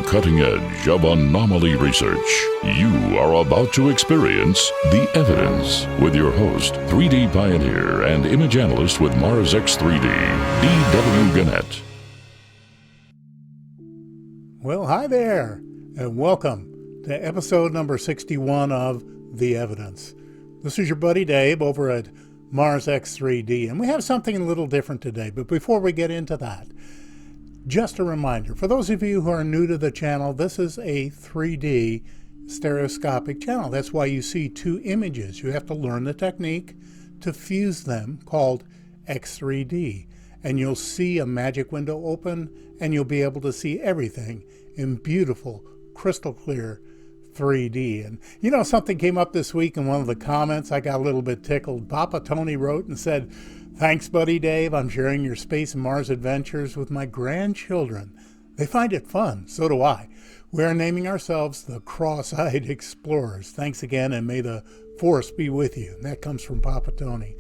cutting edge of anomaly research. You are about to experience The Evidence with your host, 3D pioneer and image analyst with Mars X3D, D.W. Burnett. Well, hi there, and welcome to episode number 61 of The Evidence. This is your buddy Dave over at Mars X3D, and we have something a little different today. But before we get into that, just a reminder, for those of you who are new to the channel, this is a 3D stereoscopic channel. That's why you see two images. You have to learn the technique to fuse them, called X3D. And you'll see a magic window open, and you'll be able to see everything in beautiful, crystal clear 3D. And you know, something came up this week in one of the comments. I got a little bit tickled. Papa Tony wrote and said, "Thanks, buddy Dave. I'm sharing your space and Mars adventures with my grandchildren. They find it fun. So do I. We're naming ourselves the Cross-Eyed Explorers. Thanks again, and may the force be with you." And that comes from Papa Tony.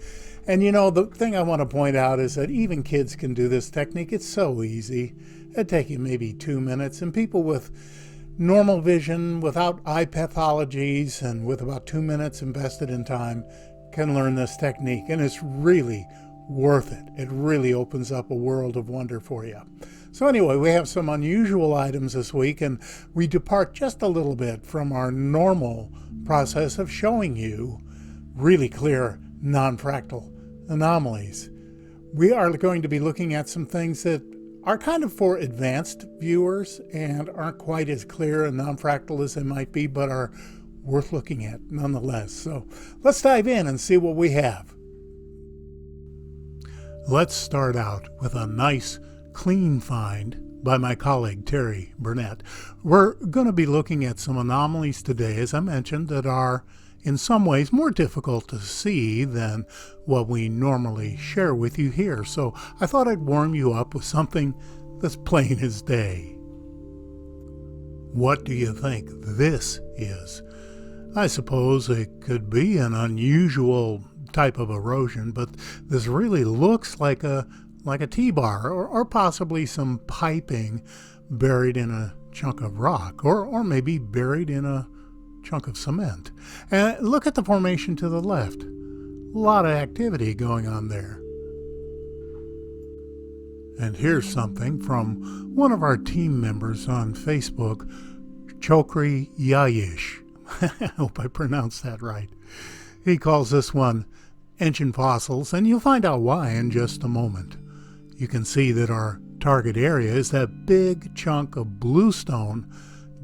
And you know, the thing I want to point out is that even kids can do this technique. It's so easy. It'd take you maybe 2 minutes, and people with normal vision, without eye pathologies, and with about 2 minutes invested in time can learn this technique. And it's really worth it. It really opens up a world of wonder for you. So anyway, we have some unusual items this week, and we depart just a little bit from our normal process of showing you really clear non-fractal anomalies. We are going to be looking at some things that are kind of for advanced viewers and aren't quite as clear and non-fractal as they might be, but are worth looking at nonetheless. So let's dive in and see what we have. Let's start out with a nice, clean find by my colleague T.Burnett. We're going to be looking at some anomalies today, as I mentioned, that are in some ways more difficult to see than what we normally share with you here. So I thought I'd warm you up with something that's plain as day. What do you think this is? I suppose it could be an unusual type of erosion, but this really looks like a T-bar, or possibly some piping buried in a chunk of rock, or maybe buried in a chunk of cement. And look at the formation to the left. A lot of activity going on there. And here's something from one of our team members on Facebook, Chokri Yaich. I hope I pronounced that right. He calls this one engine fossils, and you'll find out why in just a moment. You can see that our target area is that big chunk of bluestone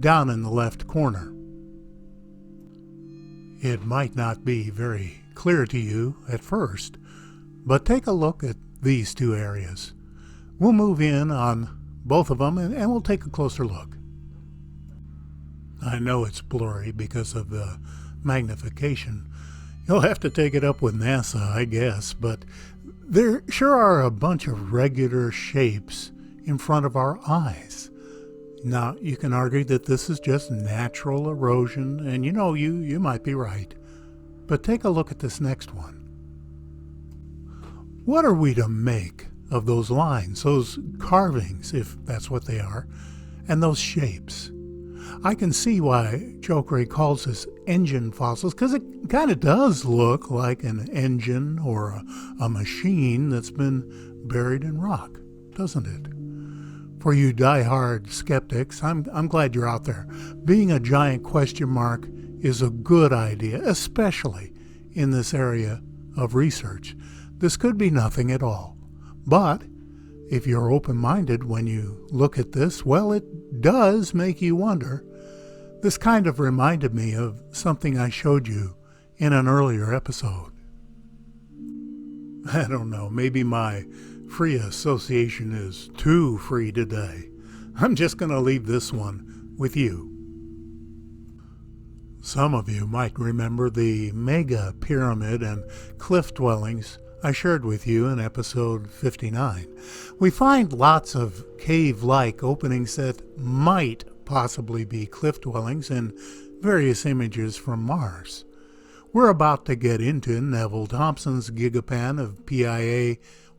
down in the left corner. It might not be very clear to you at first, but take a look at these two areas. We'll move in on both of them and we'll take a closer look. I know it's blurry because of the magnification. You'll have to take it up with NASA, I guess, but there sure are a bunch of regular shapes in front of our eyes. Now, you can argue that this is just natural erosion, and you know, you might be right. But take a look at this next one. What are we to make of those lines, those carvings, if that's what they are, and those shapes? I can see why Chokri calls this engine fossils, because it kind of does look like an engine or a machine that's been buried in rock, doesn't it? For you die-hard skeptics, I'm glad you're out there. Being a giant question mark is a good idea, especially in this area of research. This could be nothing at all. But if you're open-minded when you look at this, well, it does make you wonder. This kind of reminded me of something I showed you in an earlier episode. I don't know, maybe my free association is too free today. I'm just going to leave this one with you. Some of you might remember the mega pyramid and cliff dwellings I shared with you in episode 59. We find lots of cave-like openings that might possibly be cliff dwellings in various images from Mars. We're about to get into Neville Thompson's Gigapan of PIA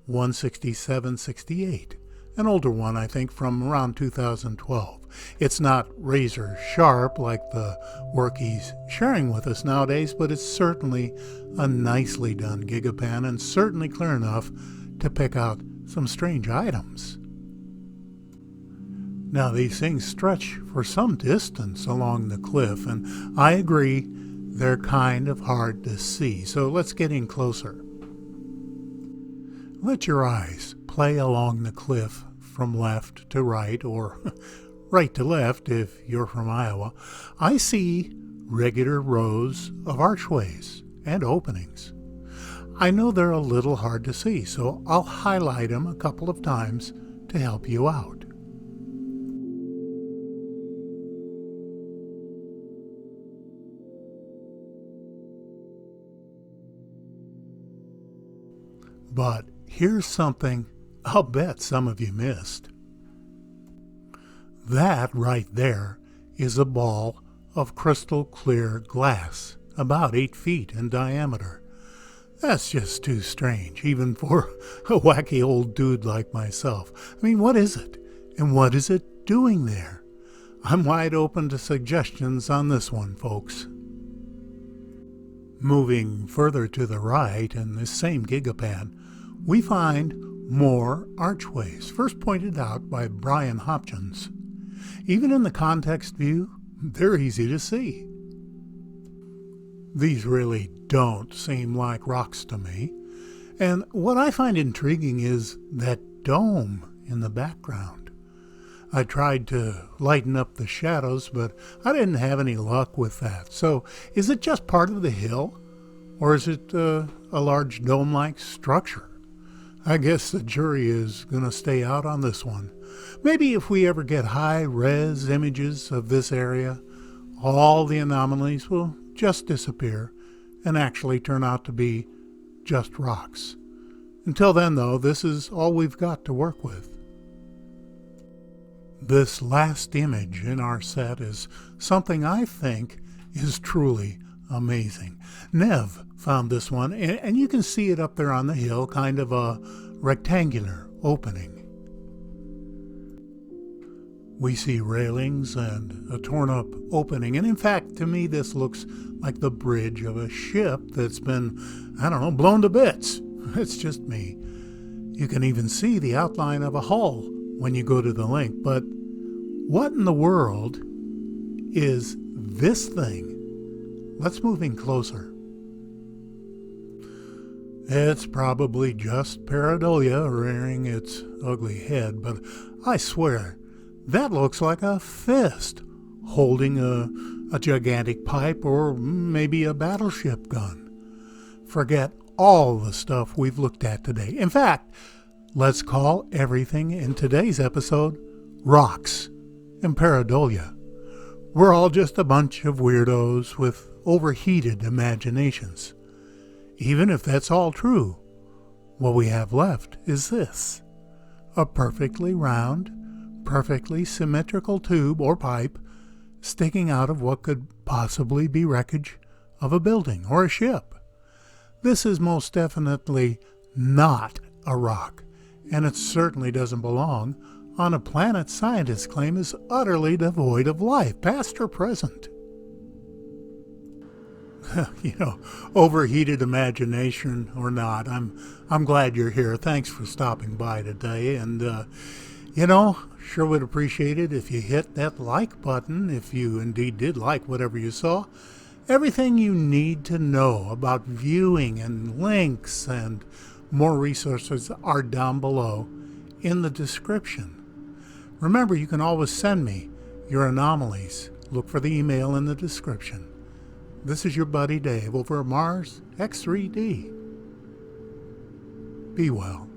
16768. an older one, I think, from around 2012. It's not razor sharp like the work he's sharing with us nowadays, but it's certainly a nicely done Gigapan and certainly clear enough to pick out some strange items. Now, these things stretch for some distance along the cliff, and I agree they're kind of hard to see, so let's get in closer. Let your eyes play along the cliff from left to right, or right to left if you're from Iowa. I see regular rows of archways and openings. I know they're a little hard to see, so I'll highlight them a couple of times to help you out. But here's something I'll bet some of you missed. That right there is a ball of crystal clear glass, about 8 feet in diameter. That's just too strange, even for a wacky old dude like myself. I mean, what is it? And what is it doing there? I'm wide open to suggestions on this one, folks. Moving further to the right in this same Gigapan, we find more archways, first pointed out by Brian Hopjins. Even in the context view, they're easy to see. These really don't seem like rocks to me, and what I find intriguing is that dome in the background. I tried to lighten up the shadows, but I didn't have any luck with that. So is it just part of the hill, or is it a large dome-like structure? I guess the jury is going to stay out on this one. Maybe if we ever get high-res images of this area, all the anomalies will just disappear and actually turn out to be just rocks. Until then, though, this is all we've got to work with. This last image in our set is something I think is truly amazing. Nev found this one, and you can see it up there on the hill, kind of a rectangular opening. We see railings and a torn-up opening, and in fact, to me, this looks like the bridge of a ship that's been, blown to bits. It's just me. You can even see the outline of a hull when you go to the link, but what in the world is this thing? Let's move in closer. It's probably just pareidolia rearing its ugly head, but I swear, that looks like a fist holding a gigantic pipe or maybe a battleship gun. Forget all the stuff we've looked at today. In fact, let's call everything in today's episode rocks and pareidolia. We're all just a bunch of weirdos with overheated imaginations. Even if that's all true, what we have left is this: a perfectly round, perfectly symmetrical tube or pipe sticking out of what could possibly be wreckage of a building or a ship. This is most definitely not a rock, and it certainly doesn't belong on a planet scientists claim is utterly devoid of life, past or present. Overheated imagination or not, I'm glad you're here. Thanks for stopping by today, and sure would appreciate it if you hit that like button if you indeed did like whatever you saw. Everything you need to know about viewing and links and more resources are down below in the description. Remember, you can always send me your anomalies. Look for the email in the description. This is your buddy Dave over at Mars X3D. Be well.